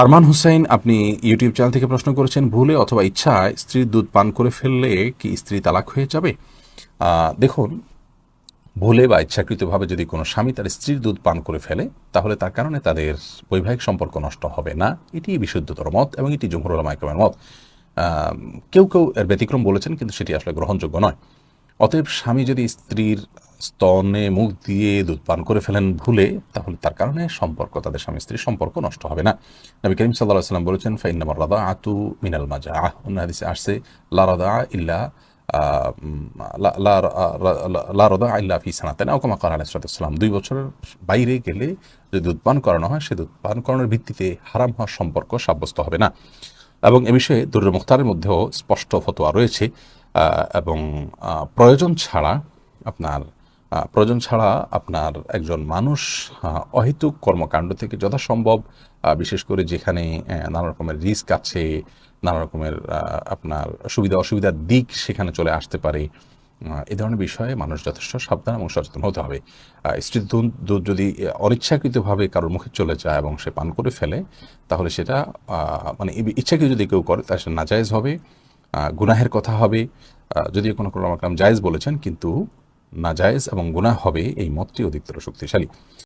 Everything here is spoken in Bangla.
আরমান হুসাইন, আপনি ইউটিউব চ্যানেল থেকে প্রশ্ন করেছেন, ভুলে অথবা ইচ্ছায় স্ত্রীর দুধ পান করে ফেললে কি স্ত্রী তালাক হয়ে যাবে? দেখুন, ভুলে বা ইচ্ছাকৃতভাবে যদি কোনো স্বামী তার স্ত্রীর দুধ পান করে ফেলে, তাহলে তার কারণে তাদের বৈবাহিক সম্পর্ক নষ্ট হবে না। এটি বিশুদ্ধতর মত এবং এটি জমহুর উলামা ইকরামের মত। আহ, কেউ কেউ এর ব্যতিক্রম বলেছেন, কিন্তু সেটি আসলে গ্রহণযোগ্য নয়। অতএব স্বামী যদি স্ত্রীর স্তনে মুখ দিয়ে দুধ পান করে ফেলেন ভুলে, তাহলে তার কারণে সম্পর্ক, তাদের স্বামী স্ত্রীর সম্পর্ক নষ্ট হবে না। নবী করিম সাল্লাল্লাহু আলাইহি ওয়াসাল্লাম বলেছেন, ফাইন্নামার রাদাআতু মিনাল মাজাআহ। অন্য হাদিসে আসছে, লা রাদাআ ইল্লা আহ, লা লা লা রাদাআ ইল্লা ফি সানাতাইন আও কামা ক্বালা আলাইহিস সালাতু ওয়াস সালাম। 2 বছরের বাইরে গেলে যদি দুধ পান করানো হয়, সে দুধ পান করানোর ভিত্তিতে হারাম হওয়ার সম্পর্ক সাব্যস্ত হবে না। এবং এ বিষয়ে দুরুল মুখতারের মধ্যেও স্পষ্ট ফতোয়া রয়েছে। এবং প্রয়োজন ছাড়া আপনার একজন মানুষ অহেতুক কর্মকাণ্ড থেকে যথাসম্ভব, বিশেষ করে যেখানে নানা রকমের রিস্ক আছে, নানা রকমের আপনার সুবিধা অসুবিধার দিক সেখানে চলে আসতে পারে, এ ধরনের বিষয়ে মানুষ যথেষ্ট সাবধান এবং সচেতন হতে হবে। স্ত্রীর দুধ যদি অনিচ্ছাকৃতভাবে কারোর মুখে চলে যায় এবং সে পান করে ফেলে, তাহলে সেটা মানে ইচ্ছাকৃত যদি কেউ করে, তাহলে সেটা নাজায়েজ হবে, গুনাহের কথা হবে। যদিও কোনো কোনো জায়েজ বলেছেন, কিন্তু নাজায়েজ এবং গুনাহ হবে, এই মতটি অধিকতর শক্তিশালী।